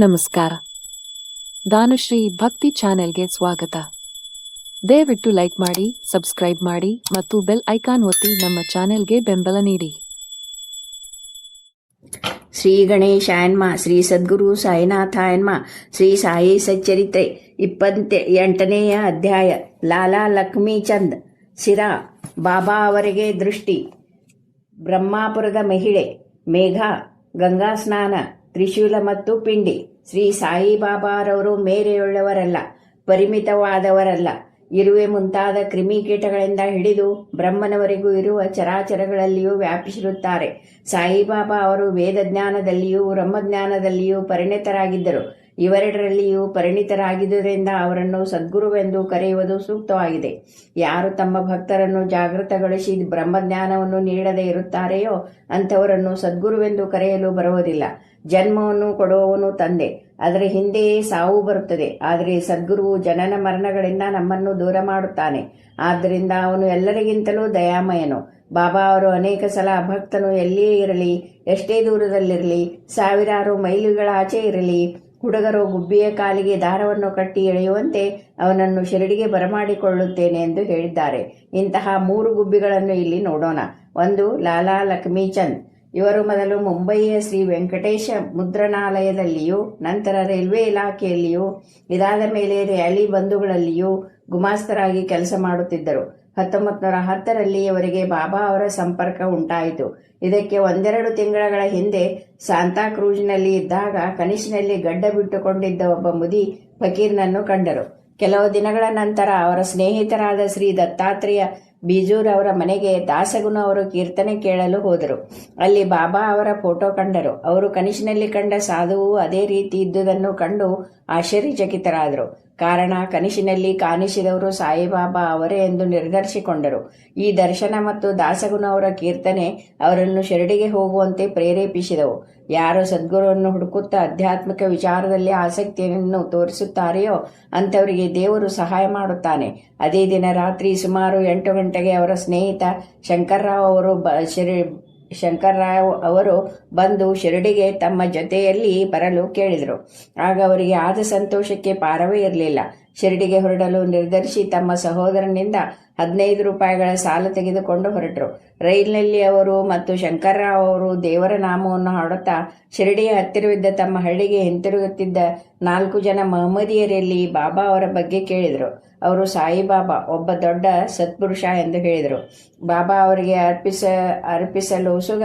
ನಮಸ್ಕಾರ. ದಾನುಶ್ರೀ ಭಕ್ತಿ ಚಾನೆಲ್ಗೆ ಸ್ವಾಗತ. ದಯವಿಟ್ಟು ಲೈಕ್ ಮಾಡಿ, ಸಬ್ಸ್ಕ್ರೈಬ್ ಮಾಡಿ ಮತ್ತು ಬೆಲ್ ಐಕಾನ್ ಒತ್ತಿ ನಮ್ಮ ಚಾನೆಲ್ಗೆ ಬೆಂಬಲ ನೀಡಿ. ಶ್ರೀ ಗಣೇಶಾಯನ್ಮ, ಶ್ರೀ ಸದ್ಗುರು ಸಾಯಿನಾಥಾಯನ್ಮ. ಶ್ರೀ ಸಾಯಿ ಸಚ್ಚರಿತ್ರೆ 28ನೆಯ ಅಧ್ಯಾಯ. ಲಾಲಾ ಲಕ್ಷ್ಮೀಚಂದ್. ಸಿರಾ. ಬಾಬಾ ಅವರಿಗೆ ದೃಷ್ಟಿ. ಬ್ರಹ್ಮಾಪುರದ ಮಹಿಳೆ. ಮೇಘ. ಗಂಗಾ ಸ್ನಾನ. ತ್ರಿಶೂಲ ಮತ್ತು ಪಿಂಡಿ. ಶ್ರೀ ಸಾಯಿಬಾಬಾರವರು ಮೇರೆಯುಳ್ಳವರಲ್ಲ, ಪರಿಮಿತವಾದವರಲ್ಲ. ಇರುವೆ ಮುಂತಾದ ಕ್ರಿಮಿಕೀಟಗಳಿಂದ ಹಿಡಿದು ಬ್ರಹ್ಮನವರೆಗೂ ಇರುವ ಚರಾಚರಗಳಲ್ಲಿಯೂ ವ್ಯಾಪಿಸಿರುತ್ತಾರೆ. ಸಾಯಿಬಾಬಾ ಅವರು ವೇದಜ್ಞಾನದಲ್ಲಿಯೂ ಬ್ರಹ್ಮಜ್ಞಾನದಲ್ಲಿಯೂ ಪರಿಣಿತರಾಗಿದ್ದರು. ಇವೆರಡರಲ್ಲಿಯೂ ಪರಿಣಿತರಾಗಿದ್ದುದರಿಂದ ಅವರನ್ನು ಸದ್ಗುರುವೆಂದು ಕರೆಯುವುದು ಸೂಕ್ತವಾಗಿದೆ. ಯಾರು ತಮ್ಮ ಭಕ್ತರನ್ನು ಜಾಗೃತಗೊಳಿಸಿ ಬ್ರಹ್ಮಜ್ಞಾನವನ್ನು ನೀಡದೇ ಇರುತ್ತಾರೆಯೋ ಅಂಥವರನ್ನು ಸದ್ಗುರುವೆಂದು ಕರೆಯಲು ಬರುವುದಿಲ್ಲ. ಜನ್ಮವನ್ನು ಕೊಡುವವನು ತಂದೆ, ಅದರ ಹಿಂದೆಯೇ ಸಾವು ಬರುತ್ತದೆ. ಆದರೆ ಸದ್ಗುರುವು ಜನನ ಮರಣಗಳಿಂದ ನಮ್ಮನ್ನು ದೂರ ಮಾಡುತ್ತಾನೆ. ಆದ್ದರಿಂದ ಅವನು ಎಲ್ಲರಿಗಿಂತಲೂ ದಯಾಮಯನು. ಬಾಬಾ ಅವರು ಅನೇಕ ಸಲ ಭಕ್ತನು ಎಲ್ಲಿಯೇ ಇರಲಿ, ಎಷ್ಟೇ ದೂರದಲ್ಲಿರಲಿ, ಸಾವಿರಾರು ಮೈಲುಗಳ ಆಚೆ ಇರಲಿ, ಹುಡುಗರು ಗುಬ್ಬಿಯ ಕಾಲಿಗೆ ದಾರವನ್ನು ಕಟ್ಟಿ ಎಳೆಯುವಂತೆ ಅವನನ್ನು ಶಿರಡಿಗೆ ಬರಮಾಡಿಕೊಳ್ಳುತ್ತೇನೆ ಎಂದು ಹೇಳಿದ್ದಾರೆ. ಇಂತಹ 3 ಗುಬ್ಬಿಗಳನ್ನು ಇಲ್ಲಿ ನೋಡೋಣ. 1. ಲಾಲಾ ಲಕ್ಷ್ಮೀಚಂದ್. ಇವರು ಮೊದಲು ಮುಂಬಯಿಯ ಶ್ರೀ ವೆಂಕಟೇಶ ಮುದ್ರಣಾಲಯದಲ್ಲಿಯೂ ನಂತರ ರೈಲ್ವೆ ಇಲಾಖೆಯಲ್ಲಿಯೂ ಇದಾದ ಮೇಲೆ ರ್ಯಾಲಿ ಬಂಧುಗಳಲ್ಲಿಯೂ ಗುಮಾಸ್ತರಾಗಿ ಕೆಲಸ ಮಾಡುತ್ತಿದ್ದರು. 1910ರಲ್ಲಿ ಇವರಿಗೆ ಬಾಬಾ ಅವರ ಸಂಪರ್ಕ ಉಂಟಾಯಿತು. ಇದಕ್ಕೆ 1-2 ತಿಂಗಳ ಹಿಂದೆ ಸಾಂತಾಕ್ರೂಜ್ನಲ್ಲಿ ಇದ್ದಾಗ ಕನಸಿನಲ್ಲಿ ಗಡ್ಡ ಬಿಟ್ಟುಕೊಂಡಿದ್ದ ಒಬ್ಬ ಮುದಿ ಫಕೀರ್ನನ್ನು ಕಂಡರು. ಕೆಲವು ದಿನಗಳ ನಂತರ ಅವರ ಸ್ನೇಹಿತರಾದ ಶ್ರೀ ದತ್ತಾತ್ರೇಯ ಬೀಜೂರ್ ಅವರ ಮನೆಗೆ ದಾಸಗುಣ ಅವರು ಕೀರ್ತನೆ ಕೇಳಲು ಹೋದರು. ಅಲ್ಲಿ ಬಾಬಾ ಅವರ ಫೋಟೋ ಕಂಡರು. ಅವರು ಕನಸಿನಲ್ಲಿ ಕಂಡ ಸಾಧುವು ಅದೇ ರೀತಿ ಇದ್ದುದನ್ನು ಕಂಡು ಆಶ್ಚರ್ಯಚಕಿತರಾದರು. ಕಾರಣ, ಕನಸಿನಲ್ಲಿ ಕಾಣಿಸಿದವರು ಸಾಯಿಬಾಬಾ ಅವರೇ ಎಂದು ನಿರ್ಧರಿಸಿಕೊಂಡರು. ಈ ದರ್ಶನ ಮತ್ತು ದಾಸಗುಣ ಅವರ ಕೀರ್ತನೆ ಅವರನ್ನು ಶಿರಡಿಗೆ ಹೋಗುವಂತೆ ಪ್ರೇರೇಪಿಸಿದವು. ಯಾರು ಸದ್ಗುರುವನ್ನು ಹುಡುಕುತ್ತಾ ಆಧ್ಯಾತ್ಮಿಕ ವಿಚಾರದಲ್ಲಿ ಆಸಕ್ತಿಯನ್ನು ತೋರಿಸುತ್ತಾರೆಯೋ ಅಂಥವರಿಗೆ ದೇವರು ಸಹಾಯ ಮಾಡುತ್ತಾನೆ. ಅದೇ ದಿನ ರಾತ್ರಿ ಸುಮಾರು 8 ಗಂಟೆಗೆ ಅವರ ಸ್ನೇಹಿತ ಶಂಕರ್ರಾವ್ ಅವರು ಬಂದು ಶಿರಡಿಗೆ ತಮ್ಮ ಜೊತೆಯಲ್ಲಿ ಬರಲು ಕೇಳಿದರು. ಆಗ ಅವರಿಗೆ ಆದ ಸಂತೋಷಕ್ಕೆ ಪಾರವೇ ಇರಲಿಲ್ಲ. ಶಿರಡಿಗೆ ಹೊರಡಲು ನಿರ್ಧರಿಸಿ ತಮ್ಮ ಸಹೋದರನಿಂದ 15 ರೂಪಾಯಿಗಳ ಸಾಲ ತೆಗೆದುಕೊಂಡು ಹೊರಟರು. ರೈಲಿನಲ್ಲಿ ಅವರು ಮತ್ತು ಶಂಕರ್ರಾವ್ ಅವರು ದೇವರ ನಾಮವನ್ನು ಹಾಡುತ್ತಾ ಶಿರಡಿಯ ಹತ್ತಿರವಿದ್ದ ತಮ್ಮ ಹಳ್ಳಿಗೆ ಹಿಂತಿರುಗುತ್ತಿದ್ದ 4 ಜನ ಮಹಮ್ಮದಿಯರಲ್ಲಿ ಬಾಬಾ ಅವರ ಬಗ್ಗೆ ಕೇಳಿದರು. ಅವರು ಸಾಯಿಬಾಬಾ ಒಬ್ಬ ದೊಡ್ಡ ಸತ್ಪುರುಷ ಎಂದು ಹೇಳಿದರು. ಬಾಬಾ ಅವರಿಗೆ ಅರ್ಪಿಸಲು ಸುಗ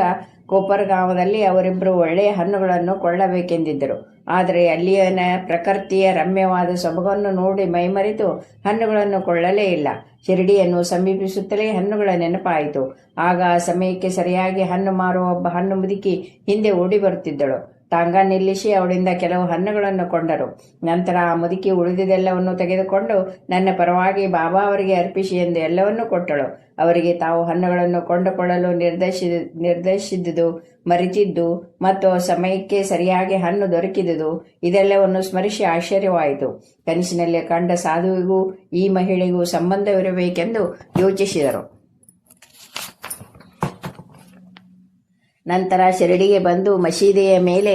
ಕೋಪರ್ಗಾಂವದಲ್ಲಿ ಅವರಿಬ್ಬರು ಒಳ್ಳೆಯ ಹಣ್ಣುಗಳನ್ನು ಕೊಳ್ಳಬೇಕೆಂದಿದ್ದರು. ಆದರೆ ಅಲ್ಲಿಯನ ಪ್ರಕೃತಿಯ ರಮ್ಯವಾದ ಸೊಬಗನ್ನು ನೋಡಿ ಮೈಮರೆತು ಹಣ್ಣುಗಳನ್ನು ಕೊಳ್ಳಲೇ ಇಲ್ಲ. ಶಿರಡಿಯನ್ನು ಸಮೀಪಿಸುತ್ತಲೇ ಹಣ್ಣುಗಳ ನೆನಪಾಯಿತು. ಆಗ ಆ ಸಮಯಕ್ಕೆ ಸರಿಯಾಗಿ ಹಣ್ಣು ಮಾರುವ ಒಬ್ಬ ಹಣ್ಣು ಮುದುಕಿ ಹಿಂದೆ ಓಡಿ ಬರುತ್ತಿದ್ದಳು. ಟಾಂಗ ನಿಲ್ಲಿಸಿ ಅವಳಿಂದ ಕೆಲವು ಹಣ್ಣುಗಳನ್ನು ಕೊಂಡರು. ನಂತರ ಆ ಮುದುಕಿ ಉಳಿದಿದ್ದೆಲ್ಲವನ್ನು ತೆಗೆದುಕೊಂಡು ನನ್ನ ಪರವಾಗಿ ಬಾಬಾ ಅವರಿಗೆ ಅರ್ಪಿಸಿ ಎಂದು ಎಲ್ಲವನ್ನೂ ಕೊಟ್ಟಳು. ಅವರಿಗೆ ತಾವು ಹಣ್ಣುಗಳನ್ನು ಕೊಂಡುಕೊಳ್ಳಲು ನಿರ್ದೇಶಿಸಿದುದು ಮರೆತಿದ್ದು ಮತ್ತು ಸಮಯಕ್ಕೆ ಸರಿಯಾಗಿ ಹಣ್ಣು ದೊರಕಿದುದು ಇದೆಲ್ಲವನ್ನು ಸ್ಮರಿಸಿ ಆಶ್ಚರ್ಯವಾಯಿತು. ಕನಸಿನಲ್ಲಿ ಕಂಡ ಸಾಧುವಿಗೂ ಈ ಮಹಿಳೆಗೂ ಸಂಬಂಧವಿರಬೇಕೆಂದು ಯೋಚಿಸಿದರು. ನಂತರ ಶಿರಡಿಗೆ ಬಂದು ಮಸೀದಿಯ ಮೇಲೆ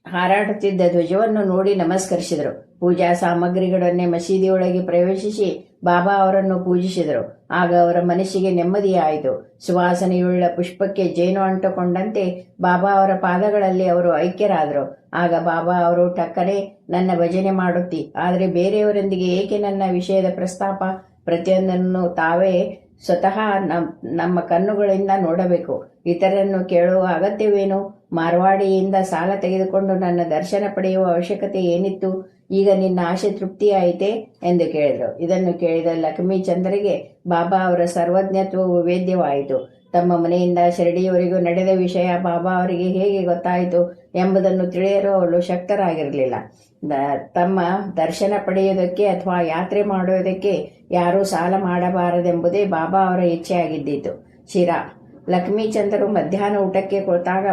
ಹಾರಾಡುತ್ತಿದ್ದ ಧ್ವಜವನ್ನು ನೋಡಿ ನಮಸ್ಕರಿಸಿದರು. ಪೂಜಾ ಸಾಮಗ್ರಿಗಳನ್ನೇ ಮಸೀದಿಯೊಳಗೆ ಪ್ರವೇಶಿಸಿ ಬಾಬಾ ಅವರನ್ನು ಪೂಜಿಸಿದರು. ಆಗ ಅವರ ಮನಸ್ಸಿಗೆ ನೆಮ್ಮದಿಯಾಯಿತು. ಸುವಾಸನೆಯುಳ್ಳ ಪುಷ್ಪಕ್ಕೆ ಜೇನು ಅಂಟುಕೊಂಡಂತೆ ಬಾಬಾ ಅವರ ಪಾದಗಳಲ್ಲಿ ಅವರು ಐಕ್ಯರಾದರು. ಆಗ ಬಾಬಾ ಅವರು ಟಕ್ಕನೆ, ನನ್ನ ಭಜನೆ ಮಾಡುತ್ತಿ, ಆದರೆ ಬೇರೆಯವರೊಂದಿಗೆ ಏಕೆ ನನ್ನ ವಿಷಯದ ಪ್ರಸ್ತಾಪ? ಪ್ರತಿಯೊಂದನ್ನು ತಾವೇ ಸ್ವತಃ ನಮ್ಮ ಕಣ್ಣುಗಳಿಂದ ನೋಡಬೇಕು. ಇತರರನ್ನು ಕೇಳುವ ಅಗತ್ಯವೇನು? ಮಾರ್ವಾಡಿಯಿಂದ ಸಾಲ ತೆಗೆದುಕೊಂಡು ನನ್ನ ದರ್ಶನ ಪಡೆಯುವ ಅವಶ್ಯಕತೆ ಏನಿತ್ತು? ಈಗ ನಿನ್ನ ಆಶೆ ತೃಪ್ತಿಯಾಯಿತೆ ಎಂದು ಕೇಳಿದರು. ಇದನ್ನು ಕೇಳಿದ ಲಕ್ಷ್ಮೀಚಂದ್ರಿಗೆ ಬಾಬಾ ಅವರ ಸರ್ವಜ್ಞತ್ವವು ವೇದ್ಯವಾಯಿತು. ತಮ್ಮ ಮನೆಯಿಂದ ಶಿರಡಿಯವರೆಗೂ ನಡೆದ ವಿಷಯ ಬಾಬಾ ಅವರಿಗೆ ಹೇಗೆ ಗೊತ್ತಾಯಿತು ಎಂಬುದನ್ನು ತಿಳಿಯಲು ಅವರು ಶಕ್ತರಾಗಿರಲಿಲ್ಲ. ತಮ್ಮ ದರ್ಶನ ಪಡೆಯುವುದಕ್ಕೆ ಅಥವಾ ಯಾತ್ರೆ ಮಾಡುವುದಕ್ಕೆ ಯಾರೂ ಸಾಲ ಮಾಡಬಾರದೆಂಬುದೇ ಬಾಬಾ ಅವರ ಇಚ್ಛೆಯಾಗಿದ್ದಿತು. ಶಿರಾ. ಲಕ್ಷ್ಮೀಚಂದರು ಮಧ್ಯಾಹ್ನ ಊಟಕ್ಕೆ ಕುಳಿತಾಗ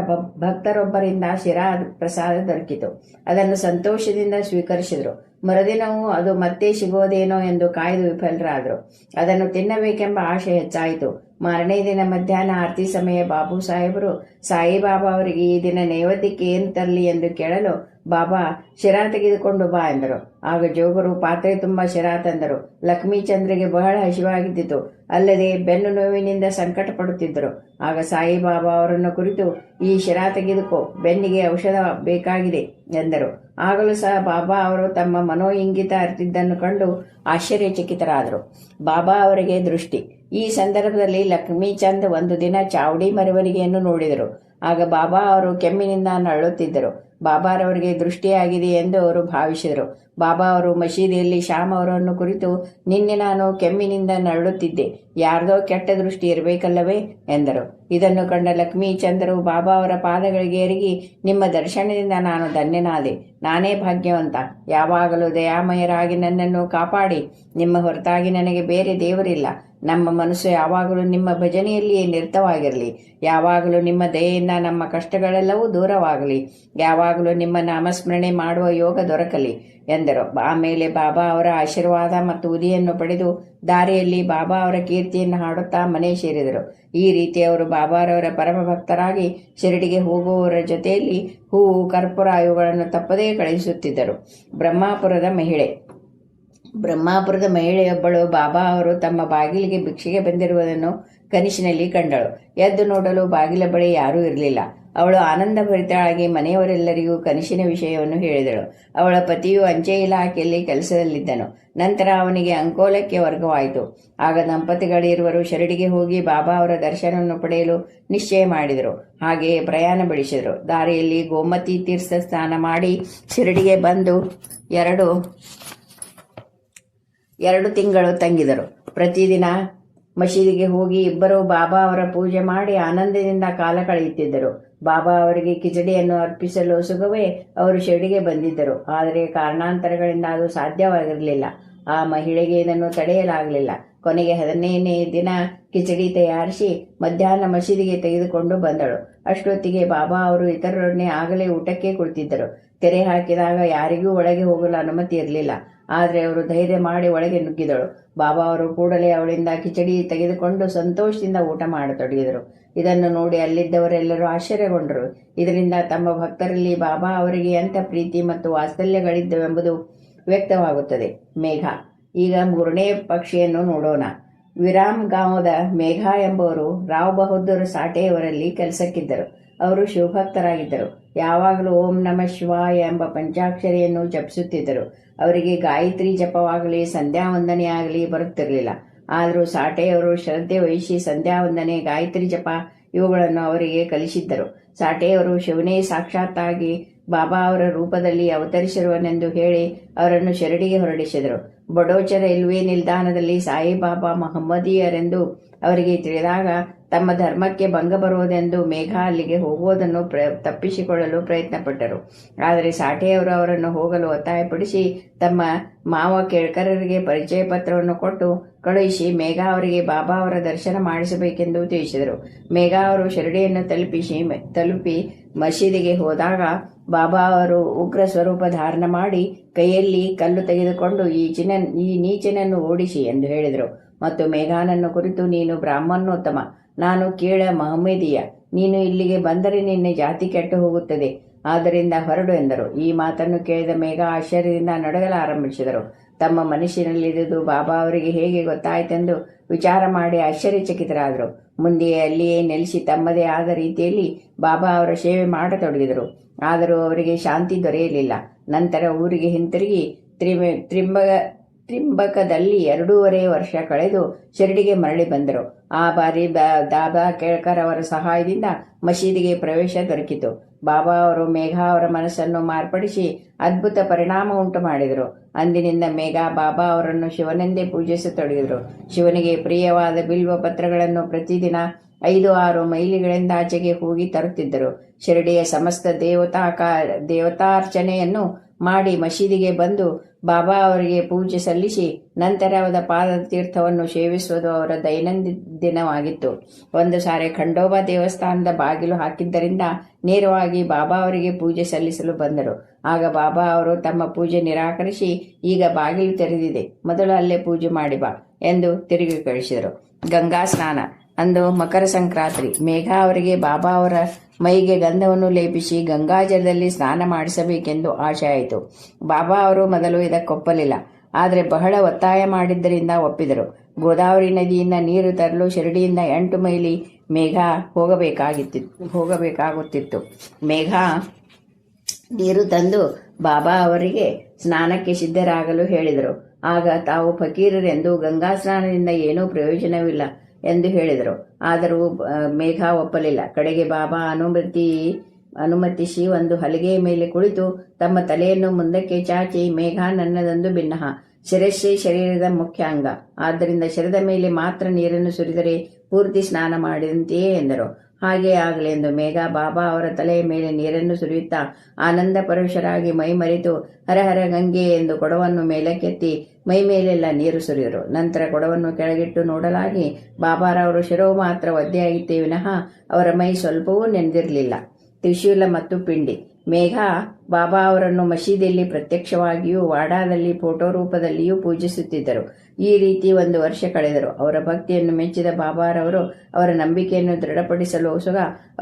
ಭಕ್ತರೊಬ್ಬರಿಂದ ಶಿರಾ ಪ್ರಸಾದ ದೊರಕಿತು. ಅದನ್ನು ಸಂತೋಷದಿಂದ ಸ್ವೀಕರಿಸಿದರು. ಮರುದಿನವೂ ಅದು ಮತ್ತೆ ಸಿಗೋದೇನೋ ಎಂದು ಕಾಯ್ದು ವಿಫಲರಾದರು. ಅದನ್ನು ತಿನ್ನಬೇಕೆಂಬ ಆಶೆ ಹೆಚ್ಚಾಯಿತು. ಮಾರನೇ ದಿನ ಮಧ್ಯಾಹ್ನ ಆರತಿ ಸಮಯ ಬಾಬು ಸಾಹೇಬರು ಸಾಯಿಬಾಬಾ ಅವರಿಗೆ ಈ ದಿನ ನೈವೇದ್ಯಕ್ಕೆ ಏನು ತರಲಿ ಎಂದು ಕೇಳಲು ಬಾಬಾ ಶಿರಾ ತೆಗೆದುಕೊಂಡು ಬಾ ಎಂದರು. ಆಗ ಜೋಗರು ಪಾತ್ರೆ ತುಂಬ ಶಿರಾ ತಂದರು. ಲಕ್ಷ್ಮೀಚಂದ್ರಿಗೆ ಬಹಳ ಹಸಿವಾಗಿದ್ದಿತು. ಅಲ್ಲದೆ ಬೆನ್ನು ನೋವಿನಿಂದ ಸಂಕಟ ಪಡುತ್ತಿದ್ದರು. ಆಗ ಸಾಯಿಬಾಬಾ ಅವರನ್ನು ಕುರಿತು, ಈ ಶಿರಾ ತೆಗೆದುಕೋ, ಬೆನ್ನಿಗೆ ಔಷಧ ಬೇಕಾಗಿದೆ ಎಂದರು. ಆಗಲೂ ಸಹ ಬಾಬಾ ಅವರು ತಮ್ಮ ಮನೋಇಂಗಿತ ಅರಿತಿದ್ದನ್ನು ಕಂಡು ಆಶ್ಚರ್ಯಚಕಿತರಾದರು. ಬಾಬಾ ಅವರಿಗೆ ದೃಷ್ಟಿ. ಈ ಸಂದರ್ಭದಲ್ಲಿ ಲಕ್ಷ್ಮೀಚಂದ್ ಒಂದು ದಿನ ಚಾವಡಿ ಮೆರವಣಿಗೆಯನ್ನು ನೋಡಿದರು. ಆಗ ಬಾಬಾ ಅವರು ಕೆಮ್ಮಿನಿಂದ ನರಳುತ್ತಿದ್ದರು. ಬಾಬಾರವರಿಗೆ ದೃಷ್ಟಿಯಾಗಿದೆ ಎಂದು ಅವರು ಭಾವಿಸಿದರು. ಬಾಬಾ ಅವರು ಮಸೀದಿಯಲ್ಲಿ ಶ್ಯಾಮ್ ಅವರನ್ನು ಕುರಿತು, ನಿನ್ನೆ ನಾನು ಕೆಮ್ಮಿನಿಂದ ನರಳುತ್ತಿದ್ದೆ, ಯಾರ್ದೋ ಕೆಟ್ಟ ದೃಷ್ಟಿ ಇರಬೇಕಲ್ಲವೇ ಎಂದರು. ಇದನ್ನು ಕಂಡ ಲಕ್ಷ್ಮೀಚಂದರು ಬಾಬಾ ಅವರ ಪಾದಗಳಿಗೆ ಎರಗಿ, ನಿಮ್ಮ ದರ್ಶನದಿಂದ ನಾನು ಧನ್ಯನಾದೆ, ನಾನೇ ಭಾಗ್ಯವಂತ. ಯಾವಾಗಲೂ ದಯಾಮಯರಾಗಿ ನನ್ನನ್ನು ಕಾಪಾಡಿ. ನಿಮ್ಮ ಹೊರತಾಗಿ ನನಗೆ ಬೇರೆ ದೇವರಿಲ್ಲ. ನಮ್ಮ ಮನಸ್ಸು ಯಾವಾಗಲೂ ನಿಮ್ಮ ಭಜನೆಯಲ್ಲಿಯೇ ನಿರತವಾಗಿರಲಿ. ಯಾವಾಗಲೂ ನಿಮ್ಮ ದಯೆಯಿಂದ ನಮ್ಮ ಕಷ್ಟಗಳೆಲ್ಲವೂ ದೂರವಾಗಲಿ. ಯಾವಾಗಲೂ ನಿಮ್ಮ ನಾಮಸ್ಮರಣೆ ಮಾಡುವ ಯೋಗ ದೊರಕಲಿ ಎಂದರು. ಆಮೇಲೆ ಬಾಬಾ ಅವರ ಆಶೀರ್ವಾದ ಮತ್ತು ಉದಿಯನ್ನು ಪಡೆದು ದಾರಿಯಲ್ಲಿ ಬಾಬಾ ಅವರ ಕೀರ್ತಿಯನ್ನು ಹಾಡುತ್ತಾ ಮನೆ ಸೇರಿದರು. ಈ ರೀತಿ ಅವರು ಬಾಬಾರವರ ಪರಮ ಭಕ್ತರಾಗಿ ಶಿರಡಿಗೆ ಹೋಗುವವರ ಜೊತೆಯಲ್ಲಿ ಹೂವು, ಕರ್ಪೂರ ಇವುಗಳನ್ನು ತಪ್ಪದೇ ಕಳುಹಿಸುತ್ತಿದ್ದರು. ಬ್ರಹ್ಮಾಪುರದ ಮಹಿಳೆಯೊಬ್ಬಳು ಬಾಬಾ ಅವರು ತಮ್ಮ ಬಾಗಿಲಿಗೆ ಭಿಕ್ಷೆಗೆ ಬಂದಿರುವುದನ್ನು ಕನಸಿನಲ್ಲಿ ಕಂಡಳು. ಎದ್ದು ನೋಡಲು ಬಾಗಿಲ ಬಳಿ ಯಾರೂ ಇರಲಿಲ್ಲ. ಅವಳು ಆನಂದಭರಿತಳಾಗಿ ಮನೆಯವರೆಲ್ಲರಿಗೂ ಕನಸಿನ ವಿಷಯವನ್ನು ಹೇಳಿದಳು. ಅವಳ ಪತಿಯು ಅಂಚೆ ಇಲಾಖೆಯಲ್ಲಿ ಕೆಲಸದಲ್ಲಿದ್ದನು. ನಂತರ ಅವನಿಗೆ ಅಂಕೋಲಕ್ಕೆ ವರ್ಗವಾಯಿತು. ಆಗ ದಂಪತಿಗಳಿರುವರು ಶಿರಡಿಗೆ ಹೋಗಿ ಬಾಬಾ ಅವರ ದರ್ಶನವನ್ನು ಪಡೆಯಲು ನಿಶ್ಚಯ ಮಾಡಿದರು. ಹಾಗೆಯೇ ಪ್ರಯಾಣ ಬೆಳೆಸಿದರು. ದಾರಿಯಲ್ಲಿ ಗೋಮತಿ ತೀರ್ಥ ಸ್ನಾನ ಮಾಡಿ ಶಿರಡಿಗೆ ಬಂದು ಎರಡು ತಿಂಗಳು ತಂಗಿದರು. ಪ್ರತಿದಿನ ಮಸೀದಿಗೆ ಹೋಗಿ ಇಬ್ಬರು ಬಾಬಾ ಅವರ ಪೂಜೆ ಮಾಡಿ ಆನಂದದಿಂದ ಕಾಲ ಕಳೆಯುತ್ತಿದ್ದರು. ಬಾಬಾ ಅವರಿಗೆ ಕಿಚಡಿಯನ್ನು ಅರ್ಪಿಸಲು ಸುಗವೇ ಅವರು ಶಿರಡಿಗೆ ಬಂದಿದ್ದರು. ಆದರೆ ಕಾರಣಾಂತರಗಳಿಂದ ಅದು ಸಾಧ್ಯವಾಗಿರಲಿಲ್ಲ. ಆ ಮಹಿಳೆಗೆ ಇದನ್ನು ತಡೆಯಲಾಗಲಿಲ್ಲ. ಕೊನೆಗೆ 15ನೇ ದಿನ ಕಿಚಡಿ ತಯಾರಿಸಿ ಮಧ್ಯಾಹ್ನ ಮಸೀದಿಗೆ ತೆಗೆದುಕೊಂಡು ಬಂದಳು. ಅಷ್ಟೊತ್ತಿಗೆ ಬಾಬಾ ಅವರು ಇತರರೊಡನೆ ಆಗಲೇ ಊಟಕ್ಕೆ ಕುಳಿತಿದ್ದರು. ತೆರೆ ಹಾಕಿದಾಗ ಯಾರಿಗೂ ಒಳಗೆ ಹೋಗಲು ಅನುಮತಿ ಇರಲಿಲ್ಲ. ಆದರೆ ಅವರು ಧೈರ್ಯ ಮಾಡಿ ಒಳಗೆ ನುಗ್ಗಿದಳು. ಬಾಬಾ ಅವರು ಕೂಡಲೇ ಅವಳಿಂದ ಕಿಚಡಿ ತೆಗೆದುಕೊಂಡು ಸಂತೋಷದಿಂದ ಊಟ ಮಾಡತೊಡಗಿದರು. ಇದನ್ನು ನೋಡಿ ಅಲ್ಲಿದ್ದವರೆಲ್ಲರೂ ಆಶ್ಚರ್ಯಗೊಂಡರು. ಇದರಿಂದ ತಮ್ಮ ಭಕ್ತರಲ್ಲಿ ಬಾಬಾ ಅವರಿಗೆ ಎಂಥ ಪ್ರೀತಿ ಮತ್ತು ವಾತ್ಸಲ್ಯಗಳಿದ್ದವೆಂಬುದು ವ್ಯಕ್ತವಾಗುತ್ತದೆ. ಮೇಘ. ಈಗ 3ನೇ ಪಕ್ಷಿಯನ್ನು ನೋಡೋಣ. ವಿರಾಮ್ ಗಾಂವದ ಮೇಘ ಎಂಬುವರು ರಾವ್ ಬಹದ್ದೂರ್ ಸಾಠೆಯವರಲ್ಲಿ ಕೆಲಸಕ್ಕಿದ್ದರು. ಅವರು ಶಿವಭಕ್ತರಾಗಿದ್ದರು. ಯಾವಾಗಲೂ ಓಂ ನಮಃ ಶಿವಾಯ ಎಂಬ ಪಂಚಾಕ್ಷರಿಯನ್ನು ಜಪಿಸುತ್ತಿದ್ದರು. ಅವರಿಗೆ ಗಾಯತ್ರಿ ಜಪವಾಗಲಿ ಸಂಧ್ಯಾ ವಂದನೆ ಆಗಲಿ ಬರುತ್ತಿರಲಿಲ್ಲ. ಆದರೂ ಸಾಠೆಯವರು ಶ್ರದ್ಧೆ ವಹಿಸಿ ಸಂಧ್ಯಾ ವಂದನೆ, ಗಾಯತ್ರಿ ಜಪ ಇವುಗಳನ್ನು ಅವರಿಗೆ ಕಲಿಸಿದ್ದರು. ಸಾಠೆಯವರು ಶಿವನೇ ಸಾಕ್ಷಾತ್ತಾಗಿ ಬಾಬಾ ಅವರ ರೂಪದಲ್ಲಿ ಅವತರಿಸಿರುವನೆಂದು ಹೇಳಿ ಅವರನ್ನು ಶಿರಡಿಗೆ ಹೊರಡಿಸಿದರು. ಬಡೋಚ ರೈಲ್ವೆ ನಿಲ್ದಾಣದಲ್ಲಿ ಸಾಯಿಬಾಬಾ ಮಹಮ್ಮದೀಯರೆಂದು ಅವರಿಗೆ ತಿಳಿದಾಗ ತಮ್ಮ ಧರ್ಮಕ್ಕೆ ಭಂಗ ಬರುವುದೆಂದು ಮೇಘ ಅಲ್ಲಿಗೆ ಹೋಗುವುದನ್ನು ತಪ್ಪಿಸಿಕೊಳ್ಳಲು ಪ್ರಯತ್ನಪಟ್ಟರು. ಆದರೆ ಸಾಠೆಯವರು ಅವರನ್ನು ಹೋಗಲು ಒತ್ತಾಯಪಡಿಸಿ ತಮ್ಮ ಮಾವ ಕೇಳ್ಕರರಿಗೆ ಪರಿಚಯ ಪತ್ರವನ್ನು ಕೊಟ್ಟು ಕಳುಹಿಸಿ ಮೇಘ ಅವರಿಗೆ ಬಾಬಾ ಅವರ ದರ್ಶನ ಮಾಡಿಸಬೇಕೆಂದು ತಿಳಿಸಿದರು. ಮೇಘ ಅವರು ಶಿರಡಿಯನ್ನು ತಲುಪಿ ಮಸೀದಿಗೆ ಹೋದಾಗ ಬಾಬಾ ಅವರು ಉಗ್ರ ಸ್ವರೂಪ ಧಾರಣ ಮಾಡಿ ಕೈಯಲ್ಲಿ ಕಲ್ಲು ತೆಗೆದುಕೊಂಡು ಈ ನೀಚನನ್ನು ಓಡಿಸಿ ಎಂದು ಹೇಳಿದರು. ಮತ್ತು ಮೇಘಾನನ್ನು ಕುರಿತು, ನೀನು ಬ್ರಾಹ್ಮಣೋತ್ತಮ, ನಾನು ಕೀಳ ಮಹಮ್ಮದೀಯ. ನೀನು ಇಲ್ಲಿಗೆ ಬಂದರೆ ನಿನ್ನ ಜಾತಿ ಕೆಟ್ಟು ಹೋಗುತ್ತದೆ. ಆದ್ದರಿಂದ ಹೊರಡು ಎಂದರು. ಈ ಮಾತನ್ನು ಕೇಳಿದ ಮೇಘ ಆಶ್ಚರ್ಯದಿಂದ ನಡಗಲಾರಂಭಿಸಿದರು. ತಮ್ಮ ಮನಸ್ಸಿನಲ್ಲಿರುವುದು ಬಾಬಾ ಅವರಿಗೆ ಹೇಗೆ ಗೊತ್ತಾಯಿತೆಂದು ವಿಚಾರ ಮಾಡಿ ಆಶ್ಚರ್ಯಚಕಿತರಾದರು. ಮುಂದೆ ಅಲ್ಲಿಯೇ ನೆಲೆಸಿ ತಮ್ಮದೇ ಆದ ರೀತಿಯಲ್ಲಿ ಬಾಬಾ ಅವರ ಸೇವೆ ಮಾಡತೊಡಗಿದರು. ಆದರೂ ಅವರಿಗೆ ಶಾಂತಿ ದೊರೆಯಲಿಲ್ಲ. ನಂತರ ಊರಿಗೆ ಹಿಂತಿರುಗಿ ತ್ರಿಂಬಕದಲ್ಲಿ 2.5 ವರ್ಷ ಕಳೆದು ಶಿರಡಿಗೆ ಮರಳಿ ಬಂದರು. ಆ ಬಾರಿ ದಾದಾ ಕೇಳ್ಕರ್ ಅವರ ಸಹಾಯದಿಂದ ಮಸೀದಿಗೆ ಪ್ರವೇಶ ದೊರಕಿತು. ಬಾಬಾ ಅವರು ಮೇಘ ಅವರ ಮನಸ್ಸನ್ನು ಮಾರ್ಪಡಿಸಿ ಅದ್ಭುತ ಪರಿಣಾಮ ಉಂಟು ಮಾಡಿದರು. ಅಂದಿನಿಂದ ಮೇಘ ಬಾಬಾ ಅವರನ್ನು ಶಿವನೆಂದೇ ಪೂಜಿಸತೊಡಗಿದರು. ಶಿವನಿಗೆ ಪ್ರಿಯವಾದ ಬಿಲ್ವ ಪತ್ರಗಳನ್ನು ಪ್ರತಿದಿನ 5-6 ಮೈಲಿಗಳಿಂದ ಆಚೆಗೆ ಹೋಗಿ ತರುತ್ತಿದ್ದರು. ಶಿರಡಿಯ ಸಮಸ್ತ ದೇವತಾರ್ಚನೆಯನ್ನು ಮಾಡಿ ಮಸೀದಿಗೆ ಬಂದು ಬಾಬಾ ಅವರಿಗೆ ಪೂಜೆ ಸಲ್ಲಿಸಿ ನಂತರ ಅವರ ಪಾದದ ತೀರ್ಥವನ್ನು ಸೇವಿಸುವುದು ಅವರ ದೈನಂದಿನವಾಗಿತ್ತು. ಒಂದು ಸಾರಿ ಖಂಡೋಬಾ ದೇವಸ್ಥಾನದ ಬಾಗಿಲು ಹಾಕಿದ್ದರಿಂದ ನೇರವಾಗಿ ಬಾಬಾ ಅವರಿಗೆ ಪೂಜೆ ಸಲ್ಲಿಸಲು ಬಂದರು. ಆಗ ಬಾಬಾ ಅವರು ತಮ್ಮ ಪೂಜೆ ನಿರಾಕರಿಸಿ, ಈಗ ಬಾಗಿಲು ತೆರೆದಿದೆ, ಮೊದಲು ಅಲ್ಲೇ ಪೂಜೆ ಮಾಡಿ ಬಾ ಎಂದು ತಿರುಗಿ ಕಳಿಸಿದರು. ಗಂಗಾ ಸ್ನಾನ. ಅಂದು ಮಕರ ಸಂಕ್ರಾಂತಿ. ಮೇಘ ಅವರಿಗೆ ಬಾಬಾ ಅವರ ಮೈಗೆ ಗಂಧವನ್ನು ಲೇಪಿಸಿ ಗಂಗಾಜಲದಲ್ಲಿ ಸ್ನಾನ ಮಾಡಿಸಬೇಕೆಂದು ಆಶೆ ಆಯಿತು. ಬಾಬಾ ಅವರು ಮೊದಲು ಇದಕ್ಕೊಪ್ಪಲಿಲ್ಲ. ಆದರೆ ಬಹಳ ಒತ್ತಾಯ ಮಾಡಿದ್ದರಿಂದ ಒಪ್ಪಿದರು. ಗೋದಾವರಿ ನದಿಯಿಂದ ನೀರು ತರಲು ಶಿರಡಿಯಿಂದ 8 ಮೈಲಿ ಮೇಘ ಹೋಗಬೇಕಾಗುತ್ತಿತ್ತು. ಮೇಘ ನೀರು ತಂದು ಬಾಬಾ ಅವರಿಗೆ ಸ್ನಾನಕ್ಕೆ ಸಿದ್ಧರಾಗಲು ಹೇಳಿದರು. ಆಗ ತಾವು ಫಕೀರರೆಂದು ಗಂಗಾ ಸ್ನಾನದಿಂದ ಏನೂ ಪ್ರಯೋಜನವಿಲ್ಲ ಎಂದು ಹೇಳಿದರು. ಆದರೂ ಮೇಘ ಒಪ್ಪಲಿಲ್ಲ. ಕಡೆಗೆ ಬಾಬಾ ಅನುಮತಿಸಿ ಒಂದು ಹಲಗೆಯ ಮೇಲೆ ಕುಳಿತು ತಮ್ಮ ತಲೆಯನ್ನು ಮುಂದಕ್ಕೆ ಚಾಚಿ, ಮೇಘ ನನ್ನದೊಂದು ಭಿನ್ನಹ, ಶಿರಸ್ಸೇ ಶರೀರದ ಮುಖ್ಯ ಅಂಗ, ಆದ್ದರಿಂದ ಶಿರದ ಮೇಲೆ ಮಾತ್ರ ನೀರನ್ನು ಸುರಿದರೆ ಪೂರ್ತಿ ಸ್ನಾನ ಮಾಡಿದಂತೆಯೇ ಎಂದರು. ಹಾಗೇ ಆಗಲಿ ಎಂದು ಮೇಘ ಬಾಬಾ ಅವರ ತಲೆಯ ಮೇಲೆ ನೀರನ್ನು ಸುರಿಯುತ್ತಾ ಆನಂದ ಪರವಶರಾಗಿ ಮೈ ಮರೆತು ಹರ ಹರ ಗಂಗೆ ಎಂದು ಕೊಡವನ್ನು ಮೇಲಕ್ಕೆತ್ತಿ ಮೈ ಮೇಲೆಲ್ಲ ನೀರು ಸುರಿದರು. ನಂತರ ಕೊಡವನ್ನು ಕೆಳಗಿಟ್ಟು ನೋಡಲಾಗಿ ಬಾಬಾರವರು ಶಿರವು ಮಾತ್ರ ಒದ್ದೆಯಾಗಿತ್ತೇ ವಿನಃ ಅವರ ಮೈ ಸ್ವಲ್ಪವೂ ನೆನೆದಿರಲಿಲ್ಲ. ತ್ರಿಶೂಲ ಮತ್ತು ಪಿಂಡಿ. ಮೇಘ ಬಾಬಾ ಅವರನ್ನು ಮಸೀದಿಯಲ್ಲಿ ಪ್ರತ್ಯಕ್ಷವಾಗಿಯೂ ವಾಡಾದಲ್ಲಿ ಫೋಟೋ ರೂಪದಲ್ಲಿಯೂ ಪೂಜಿಸುತ್ತಿದ್ದರು. ಈ ರೀತಿ 1 ವರ್ಷ ಕಳೆದರು. ಅವರ ಭಕ್ತಿಯನ್ನು ಮೆಚ್ಚಿದ ಬಾಬಾರವರು ಅವರ ನಂಬಿಕೆಯನ್ನು ದೃಢಪಡಿಸಲು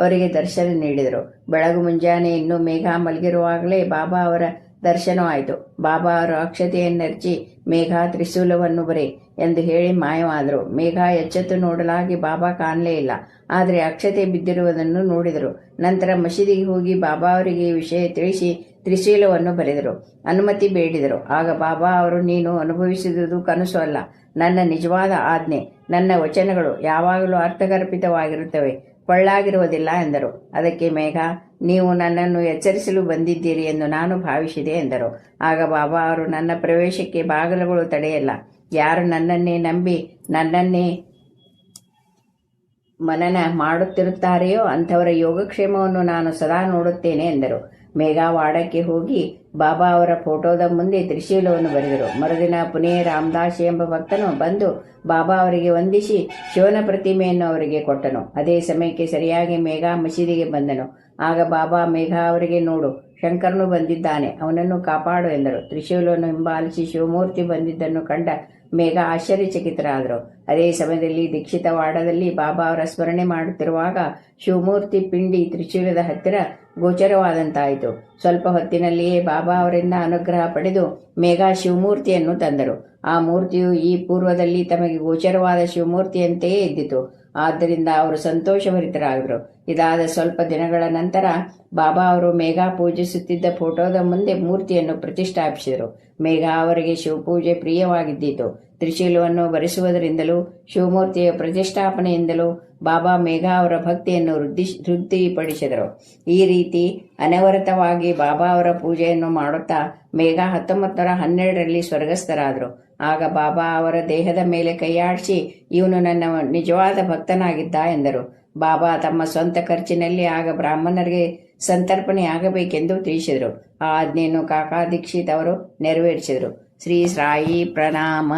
ಅವರಿಗೆ ದರ್ಶನ ನೀಡಿದರು. ಬೆಳಗು ಮುಂಜಾನೆ ಇನ್ನೂ ಮೇಘ ಮಲಗಿರುವಾಗಲೇ ಬಾಬಾ ಅವರ ದರ್ಶನವಾಯಿತು. ಬಾಬಾ ಅವರು ಅಕ್ಷತೆಯನ್ನೆರಚಿ, ಮೇಘ ತ್ರಿಶೂಲವನ್ನು ಬರೆ ಎಂದು ಹೇಳಿ ಮಾಯವಾದರು. ಮೇಘ ಎಚ್ಚೆತ್ತು ನೋಡಲಾಗಿ ಬಾಬಾ ಕಾಣಲೇ ಇಲ್ಲ. ಆದರೆ ಅಕ್ಷತೆ ಬಿದ್ದಿರುವುದನ್ನು ನೋಡಿದರು. ನಂತರ ಮಸೀದಿಗೆ ಹೋಗಿ ಬಾಬಾ ಅವರಿಗೆ ಈ ವಿಷಯ ತಿಳಿಸಿ ತ್ರಿಶೂಲವನ್ನು ಬರೆದರು. ಅನುಮತಿ ಬೇಡಿದರು. ಆಗ ಬಾಬಾ ಅವರು, ನೀನು ಅನುಭವಿಸಿದುದು ಕನಸು ಅಲ್ಲ, ನನ್ನ ನಿಜವಾದ ಆಜ್ಞೆ. ನನ್ನ ವಚನಗಳು ಯಾವಾಗಲೂ ಅರ್ಥಗರ್ಭಿತವಾಗಿರುತ್ತವೆ, ಕೊಳ್ಳಾಗಿರುವುದಿಲ್ಲ ಎಂದರು. ಅದಕ್ಕೆ ಮೇಘ, ನೀವು ನನ್ನನ್ನು ಎಚ್ಚರಿಸಲು ಬಂದಿದ್ದೀರಿ ಎಂದು ನಾನು ಭಾವಿಸಿದೆ ಎಂದರು. ಆಗ ಬಾಬಾ ಅವರು, ನನ್ನ ಪ್ರವೇಶಕ್ಕೆ ಬಾಗಿಲುಗಳು ತಡೆಯಲ್ಲ. ಯಾರು ನನ್ನನ್ನೇ ನಂಬಿ ನನ್ನನ್ನೇ ಮನನ ಮಾಡುತ್ತಿರುತ್ತಾರೆಯೋ ಅಂಥವರ ಯೋಗಕ್ಷೇಮವನ್ನು ನಾನು ಸದಾ ನೋಡುತ್ತೇನೆ ಎಂದರು. ಮೇಘ ವಾಡಕ್ಕೆ ಹೋಗಿ ಬಾಬಾ ಅವರ ಫೋಟೋದ ಮುಂದೆ ತ್ರಿಶೂಲವನ್ನು ಬರೆದರು. ಮರುದಿನ ಪುಣೆ ರಾಮದಾಸ್ ಎಂಬ ಭಕ್ತನು ಬಂದು ಬಾಬಾ ಅವರಿಗೆ ವಂದಿಸಿ ಶಿವನ ಪ್ರತಿಮೆಯನ್ನು ಅವರಿಗೆ ಕೊಟ್ಟನು. ಅದೇ ಸಮಯಕ್ಕೆ ಸರಿಯಾಗಿ ಮೇಘ ಮಸೀದಿಗೆ ಬಂದನು. ಆಗ ಬಾಬಾ ಮೇಘ ಅವರಿಗೆ, ನೋಡು, ಶಂಕರನು ಬಂದಿದ್ದಾನೆ, ಅವನನ್ನು ಕಾಪಾಡು ಎಂದರು. ತ್ರಿಶೂಲವನ್ನು ಹಿಂಬಾಲಿಸಿ ಶಿವಮೂರ್ತಿ ಬಂದಿದ್ದನ್ನು ಕಂಡ ಮೇಘ ಆಶ್ಚರ್ಯಚಕಿತರಾದರು. ಅದೇ ಸಮಯದಲ್ಲಿ ದೀಕ್ಷಿತವಾಡದಲ್ಲಿ ಬಾಬಾ ಅವರ ಸ್ಮರಣೆ ಮಾಡುತ್ತಿರುವಾಗ ಶಿವಮೂರ್ತಿ ಪಿಂಡಿ ತ್ರಿಶೂಲದ ಹತ್ತಿರ ಗೋಚರವಾದಂತಾಯಿತು. ಸ್ವಲ್ಪ ಹೊತ್ತಿನಲ್ಲಿಯೇ ಬಾಬಾ ಅವರಿಂದ ಅನುಗ್ರಹ ಪಡೆದು ಮೇಘ ಶಿವಮೂರ್ತಿಯನ್ನು ತಂದರು. ಆ ಮೂರ್ತಿಯು ಈ ಪೂರ್ವದಲ್ಲಿ ತಮಗೆ ಗೋಚರವಾದ ಶಿವಮೂರ್ತಿಯಂತೆಯೇ ಇದ್ದಿತು. ಆದ್ದರಿಂದ ಅವರು ಸಂತೋಷಭರಿತರಾದರು. ಇದಾದ ಸ್ವಲ್ಪ ದಿನಗಳ ನಂತರ ಬಾಬಾ ಅವರು ಮೇಘ ಪೂಜಿಸುತ್ತಿದ್ದ ಫೋಟೋದ ಮುಂದೆ ಮೂರ್ತಿಯನ್ನು ಪ್ರತಿಷ್ಠಾಪಿಸಿದರು. ಮೇಘ ಅವರಿಗೆ ಶಿವಪೂಜೆ ಪ್ರಿಯವಾಗಿದ್ದಿತು. ತ್ರಿಶೂಲವನ್ನು ಬರೆಸುವುದರಿಂದಲೂ ಶಿವಮೂರ್ತಿಯ ಪ್ರತಿಷ್ಠಾಪನೆಯಿಂದಲೂ ಬಾಬಾ ಮೇಘ ಅವರ ಭಕ್ತಿಯನ್ನು ವೃದ್ಧಿಪಡಿಸಿದರು. ಈ ರೀತಿ ಅನವರತವಾಗಿ ಬಾಬಾ ಅವರ ಪೂಜೆಯನ್ನು ಮಾಡುತ್ತಾ ಮೇಘ 1912ರಲ್ಲಿ ಸ್ವರ್ಗಸ್ಥರಾದರು. ಆಗ ಬಾಬಾ ಅವರ ದೇಹದ ಮೇಲೆ ಕೈಯಾಡಿಸಿ, ಇವನು ನನ್ನ ನಿಜವಾದ ಭಕ್ತನಾಗಿದ್ದ ಎಂದರು. ಬಾಬಾ ತಮ್ಮ ಸ್ವಂತ ಖರ್ಚಿನಲ್ಲಿ ಆಗ ಬ್ರಾಹ್ಮಣರಿಗೆ ಸಂತರ್ಪಣೆಯಾಗಬೇಕೆಂದು ತಿಳಿಸಿದರು. ಆ ಆಜ್ಞೆಯನ್ನು ಕಾಕಾ ದೀಕ್ಷಿತ್ ಅವರು ನೆರವೇರಿಸಿದರು. ಶ್ರೀ ಸಾಯಿ ಪ್ರಣಾಮ.